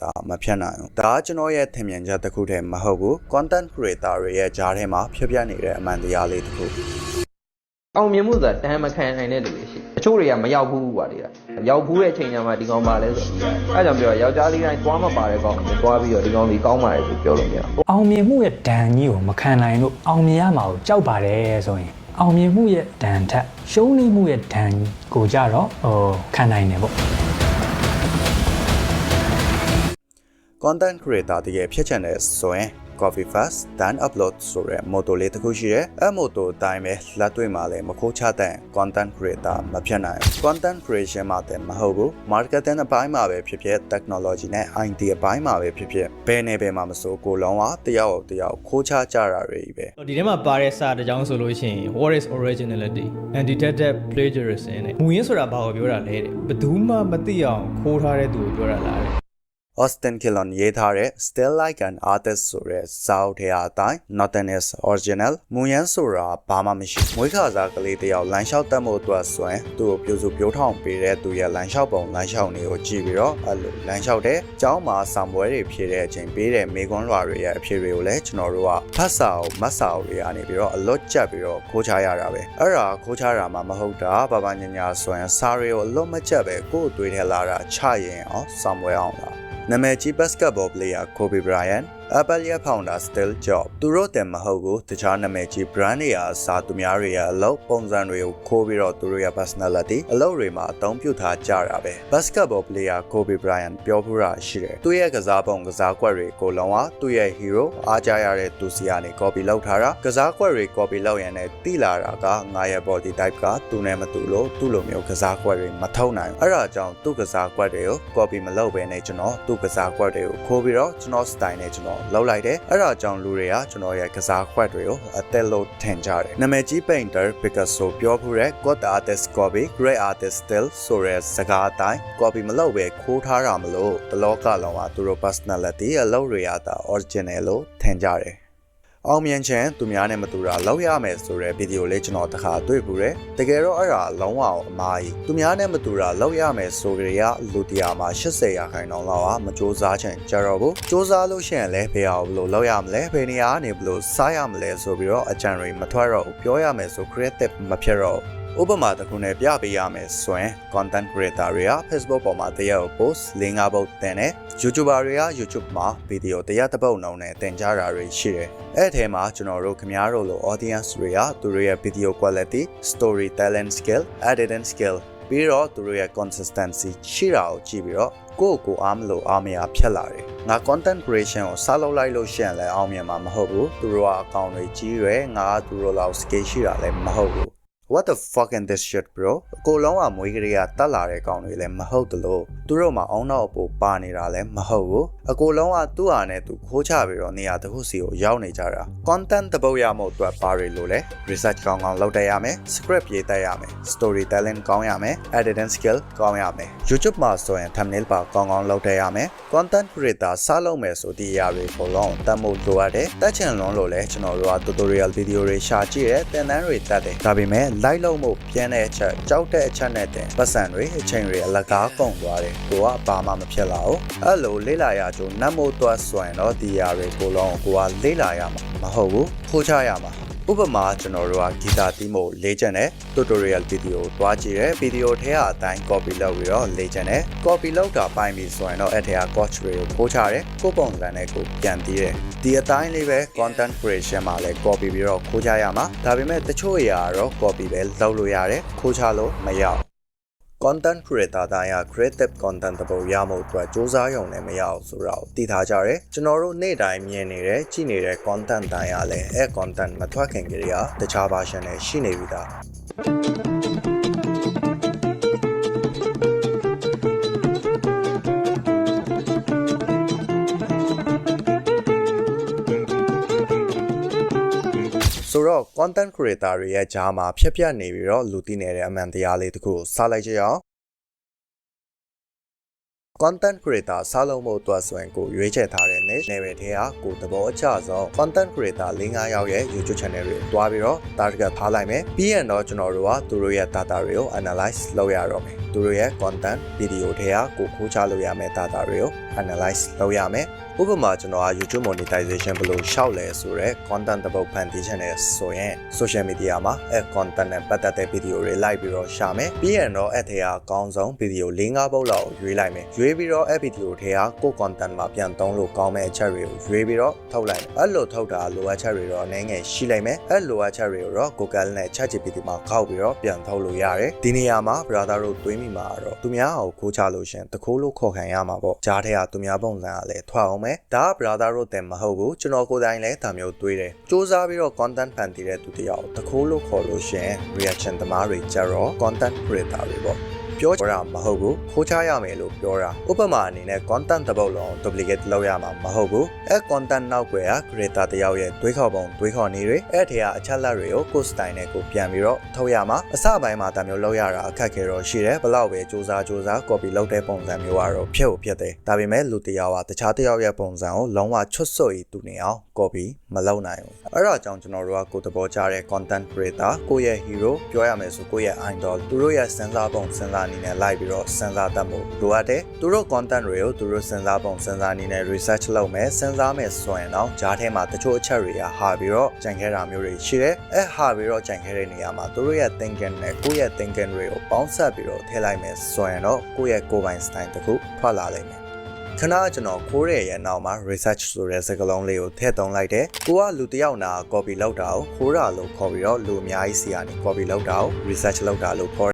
ဒါမဖြစ်နိုင်ဘူးဒါကျွန်တော်ရဲ့ထင်မြင်ချက်တစ်ခုတည်းမဟုတ်ဘူး content creator တွေရဲ့ကြားထဲမှာဖြစ်ပြနေတဲ့အမှန်တရားလေးတစ်ခုအောင်မြင်မှုဆိုတာတန်မခံနိုင်တဲ့လူတွေရှိအချို့တွေကမရောက်ဘူးပါလေရောက်ဘူးတဲ့အချိန်ကျမှဒီကောင်ပါလဲဆိုအဲကြောင့်ပြောယောက်ျားလေးတိုင်းသွားမပါတဲ့ကောင်ကိုသွားပြီးတော့ဒီကောင်လေးကောင်းပါတယ်ဆိုပြောလို့မရဘူးအောင်မြင်မှုရဲ့ဒဏ်ကြီးကိုမခံနိုင်လို့အောင်မြင်ရမှာကိုကြောက်ပါတယ်ဆိုရင်အောင်မြင်မှုရဲ့ဒဏ်ထက်ရှုံးနိမှုရဲ့ဒဏ်ကိုကြတော့ခံနိုင်တယ်ပေါ့ content creator တကယ်ဖြစ်ချင်တဲ့ဆိုရင် copy fast then upload ဆိုတဲ့ motto လေးတစ်ခုရှိတယ်။အဲ motto အတိုင်းပဲလက်တွေ့မှာလည်းမခိုးချတဲ့ content creator မဖြစ်နိုင်ဘူး content creation မှာတည်းမဟုတ်ဘူး marketing အပိုင်းမှာပဲဖြစ်ဖြစ် technology နဲ့ IT အပိုင်းမှာပဲဖြစ်ဖြစ်ဘယ်နေပဲမှာမစိုးကိုလုံးဝတယောက်ခိုးချကြတာတွေပဲဒီထဲမှာပါတဲ့စာတစ်ကြောင်းဆိုလို့ရှိရင် what is originality and detected plagiarism နဲ့မူရင်းဆိုတာဘာကိုပြောတာလဲတဲ့ဘယ်သူမှမသိအောင်ခိုးထားတဲ့သူကိုပြောတာလားတဲ့Austin Killon ရေးထားတဲ့ Still Like an Artist ဆိုတဲ့စာအုပ်ထဲအတိုင်း Nothing is original မူရင်းဆိုတာဘာမှမရှိမွေးခါစားကလေးတယောက်လမ်းလျှောက်တက်မှုအတွက်ဆိုရင်သူ့ကိုပြုစုပြောထောင်ပေးတဲ့သူရဲ့လမ်းလျှောက်ပုံလမ်းလျှောက်နေကိုကြည့်ပြီးတော့အဲ့လိုလမ်းလျှောက်တဲ့ကျောင်းမှာဆောင်ပွဲတွေဖြည့်တဲ့အချိန်ပေးတဲ့မေကွန်းလွှာတွေရဲ့အဖြေတွေကိုလည်းကျွန်တော်တို့ကဖတ်စာအုပ်မတ်စာအုပ်တွေကနေပြီးတော့အလွတ်ကျက်ပြီးတော့ခိုးချရတာပဲအဲ့ဒါခိုးချတာမှမဟုတ်တာဘာညာညာဆိုရင်စာတွေကိုအလွတ်မကျက်ပဲကိုယ်တွေးထဲလာတာချရင်အောင်ဆောင်ပွဲအောင်လားနာမည်ကြီး basketball player Kobe Bryant Apple ရဲ့ founder Steve Jobs သူတို့တင်မဟုတ်ဘူးတခြားနာမည်ကြီး brand တွေအစားသူများတွေရဲ့အလုပ်ပုံစံတွေကိုခိုးပြီးတော့သူတို့ရဲ့ personality အလုပ်တွေမှာအသုံးပြုထားကြတာပဲ basketball player Kobe Bryant ပြောဖူးတာရှိတယ်သူရဲ့ကစားပုံကစားကွက်တွေကိုလုံးဝသူ့ရဲ့ hero အားကြရတဲ့သူစီကနေ copy လုပ်ထားတာကစားကွက်တွေ copy လုပ်ရင်လည်းတိလာတာကငါရဲ့ body type ကသူနဲ့မတူလို့သူ့လိုမျိုးကစားကွက်တွေမထုတ်နိုင်ဘူးအဲ့ဒါကြောင့်သူ့ကစားကွက်တွေကို copy မလုပ်ဘဲနဲ့ကျွန်တော်သူ့ကစားကွက်တွေကိုခိုးပြီးတော့ကျွန်တော် style နဲ့ကျွန်တော်လောက်လိုက်တယ်အဲ့ဒါကြောင့်လူတွေကကျွန်တော်ရဲ့ကစားခွက်တွေကိုအသက်လို့ထင်ကြတယ်နာမည်ကြီး painter Picasso ပြောဖူးတဲ့ God artist copy great artist still ဆိုတဲ့စကားအတိုင်း copy မလုပ်ပဲခိုးထားတာမလို့တလောကလုံးကသူတို့ personality အလုပ်တွေရတာ original လို့ထင်ကြတယ်အောင်မြင်ချင်သူများနဲ့မတူတာလောက်ရမယ်ဆိုတဲ့ဗီဒီယိုလေးကျွန်တော်တခါတွေ့ဘူးတယ်တကယ်တော့အဲ့ဒါလုံးဝအမားကြီးသူများနဲ့မတူတာလောက်ရမယ်ဆိုကြရလူတရားမှာ80%လောက်ကမစ조사ချင်ကြတော့ဘူးစ조사လို့ရှိရင်လည်းဘယ်အောင်ဘလို့လောက်ရမလဲဘယ်နေရာကနေဘလို့စားရမလဲဆိုပြီးတော့အကြံတွေမထွက်တော့ဘူးပြောရမယ်ဆို creative မဖြစ်တော့ဥပမာတစ်ခုနဲ့ပြပေးရမယ်ဆိုရင် content creator တွေက Facebook ပေါ်မှာတရက်ကို post 5 ပုတ်တင်တယ် YouTuber တွေက YouTube မှာ video တရက်တစ်ပုတ်နှုန်းနဲ့တင်ကြတာတွေရှိတယ်အဲ့ထဲမှာကျွန်တော်တို့ခင်ဗျားတို့လို audience တွေကသူတို့ရဲ့ video quality storytelling skill editing skill ပြီးတော့သူတို့ရဲ့ consistency ရှိတာကိုကြည့်ပြီးတော့ကိုအားမလို့အားမရဖြစ်လာတယ်ငါ content creation ကိုစလုပ်လိုက်လို့ရှိရင်လည်းအောင်မြင်မှာမဟုတ်ဘူးသူတို့ကအကောင့်တွေကြီးရွယ်ငါသူတို့လောက် scale ရှိတာလည်းမဟုတ်ဘူး What the fuck in this shit bro ကိုလုံးကမွေးကလေးကတက်လာတဲ့ကောင်တွေလည်းမဟုတ်တလို့သူတို့မှာအောင်းတော့အပူပါနေတာလည်းမဟုတ်ဘူးအကိုလုံးကသူ့ဟာနဲ့သူခိုးချပြီးတော့နေရာတစ်ခုစီကိုရောက်နေကြတာ content တပုတ်ရမှုအတွက်ပါရီလို့လဲ research ကောင်းကောင်းလုပ်တတ်ရမယ် script ရေးတတ်ရမယ် storytelling ကောင်းရမယ် editing skill ကောင်းရမယ် YouTube မှာဆိုရင် thumbnail ပါကောင်းကောင်းလုပ်တတ်ရမယ် content creator စလုပ်မယ်ဆိုဒီအရာတွေပုံလုံးတတ်မှုလိုရတယ်တက်ချင်လွန်းလို့လဲကျွန်တော်တို့က tutorial video တွေရှာကြည့်တယ်သင်တန်းတွေတက်တယ်ဒါပေမဲ့လိုက်လို့မို့ပြန်တဲ့အချက်ကြောက်တဲ့အချက်နဲ့တင်ပတ်စံတွေအချိန်တွေအလကားကုန်သွားတယ်ကိုကဘာမှမဖြစ်လာဘူးအဲ့လိုလေးလာရကြိုနတ်မို့သွားဆိုရင်တော့ဒီຢာတွေကိုလုံးကိုကလေးလာရမှာမဟုတ်ဘူးခိုးချရမှာဥပမာကျွန်တော်တို့ကဂီတာတီးမို့လေ့ကျင့်တဲ့ tutorial video တွားကြည့်တဲ့ video ထဲကအတိုင်း copy လုပ်ပြီးတော့လေ့ကျင့်တဲ့ copy လုပ်တာပိုင်းပြီးဆိုရင်တော့အဲ့ထဲက coach တွေကိုခိုးချတယ်ကိုပုံစံနဲ့ကိုပြန်တီးတယ်ဒီအတိုင်းလေးပဲ content creation မှာလည်း copy ပြီးတော့ခိုးချရမှာဒါပေမဲ့တချို့အရာကတော့ copy ပဲလုပ်လို့ရတယ်ခိုးချလို့မရဘူးcontent creator တိုင်းက creative content တပုတ်ရမှုအတွက်စ조사ရုံနဲ့မရအောင်ဆိုတော့တည်ထားကြတယ်ကျွန်တော်တို့နေ့တိုင်းမြင်နေတဲ့ကြည့်နေတဲ့ content တိုင်းကလည်းအဲ content မထွက်ခင်ကလေးကတခြား version နဲ့ရှိနေပြီသားဆိုတော့ content creator တွေရဲ့ဂျားမှာဖြက်ပြက်နေပြီးတော့လူသိနေတဲ့အမှန်တရားလေးတခုကိုစလိုက်ကြရအောင် content creator စားလုံးမှုအတွက်ဆိုရင်ကိုရွေးချယ်ထားတဲ့ niche level ထဲကကိုသဘောအကျဆုံး content creator 4-5 ယောက်ရဲ့ YouTube channel တွေတွားပြီးတော့ target ထားလိုက်မယ်ပြီးရင်တော့ကျွန်တော်တို့ကသူတို့ရဲ့ data တွေကို analyze လုပ်ရတော့မယ်သူတို့ရဲ့ content video ထဲကကိုခိုးချလို့ရမယ့် data တွေကို analyze လုပ်ရမယ်ဥပမာကျွန်တော်က YouTube monetization ဘယ်လိုရှောက်လဲဆိုတော့ content တစ်ပုဒ်ဖန်တီးချင်တယ်ဆိုရင် social media မှာအဲ content နဲ့ပတ်သက်တဲ့ video တွေလိုက်ပြီးတော့ရှာမယ်ပြီးရင်တော့အဲ့ထဲကအကောင်းဆုံး video 4-5 ပုဒ်လောက်ရွေးလိုက်မယ်ရွေးပြီးတော့အဲ့ video ထဲကကို content မှာပြန်သုံးလို့ကောင်းမယ့်အချက်တွေကိုရွေးပြီးတော့ထုတ်လိုက်မယ်အဲ့လိုထုတ်တာလိုအပ်ချက်တွေတော့အနေငယ်ရှိလိုက်မယ်အဲ့လိုအပ်ချက်တွေကိုတော့ Google နဲ့ ChatGPT မှာခောက်ပြီးတော့ပြန်ထုတ်လို့ရတယ်ဒီနေရာမှာ brother တို့တွေးမိမှာတော့သူများအောင်ခိုးချလို့ရှင်တခိုးလို့ခေါ်ခံရမှာပေါ့ကြားထဲကသူများပုံစံကလည်းထွက်အောင်ဒါက brother တို့တင်မဟုတ်ဘူးကျွန်တော်ကိုယ်တိုင်လည်းဒါမျိုးတွေးတယ်စူးစမ်းပြီးတော့ content ဖန်တီးတဲ့သူတယောက်တခိုးလို့ခေါ်လို့ရှင် reaction သမားတွေကြတော့ content creator တွေပေါ့ပြောတာမဟုတ်ဘူးခိုးချရမယ်လို့ပြောတာဥပမာအနေနဲ့ content တစ်ပုဒ်လုံး duplicate လုပ်ရမှာမဟုတ်ဘူးအဲ content နောက်ွယ်က creator တယောက်ရဲ့တွေးခေါ်ပုံတွေးခေါ်နေတွေအဲ့ထဲကအချက်လက်တွေကိုကိုယ် style နဲ့ကိုပြန်ပြီးတော့ထုတ်ရမှာအစပိုင်းမှာဒါမျိုးလုပ်ရတာအခက်ခဲတော့ရှိတယ်ဘလောက်ပဲစူးစမ်း copy လုပ်တဲ့ပုံစံမျိုးကတော့ဖြစ်တယ်ဒါပေမဲ့လူတယောက်ကတခြားတယောက်ရဲ့ပုံစံကိုလုံးဝချွတ်ဆွတ်တူနေအောင် copy မလုပ်နိုင်ဘူးအဲ့ဒါကြောင့်ကျွန်တော်တို့ကကိုယ်သဘောကျတဲ့ content creator ကိုယ့်ရဲ့ hero ပြောရမယ်ဆိုကိုယ့်ရဲ့ idol သူတို့ရဲ့စဉ်းစားပုံစဉ်းစားအနေနဲ့လိုက်ပြီးတော့စဉ်းစားတတ်မှုလိုအပ်တယ်သူတို့ content တွေကိုသူတို့စဉ်းစားပုံစဉ်းစားအနေနဲ့ research လုပ်မယ်စဉ်းစားမယ်ဆိုရင်တော့ဂျားထဲမှာတချို့အချက်တွေကဟာပြီးတော့ကြံခဲတာမျိုးတွေရှိတယ်အဲဟာပြီးတော့ကြံခဲတဲ့နေရာမှာသူတို့ရဲ့ thinking နဲ့ကိုယ့်ရဲ့ thinking တွေကိုပေါင်းစပ်ပြီးတော့ထည့်လိုက်မယ်ဆိုရင်တော့ကိုယ့်ရဲ့ကိုယ်ပိုင် style တစ်ခုထွက်လာလိမ့်မယ်ခဏကျွန်တော်ခိုးရရဲ့နောက်မှာ research ဆိုတဲ့စကားလုံးလေးကိုထည့်သွင်းလိုက်တယ်။ကိုကလူတစ်ယောက်နာ copy လုပ်တာကိုခိုးတာလို့ခေါ်ပြီးတော့လူအများကြီးစီကနေ copy လုပ်တာကို research လုပ်တာလို့ခေါ်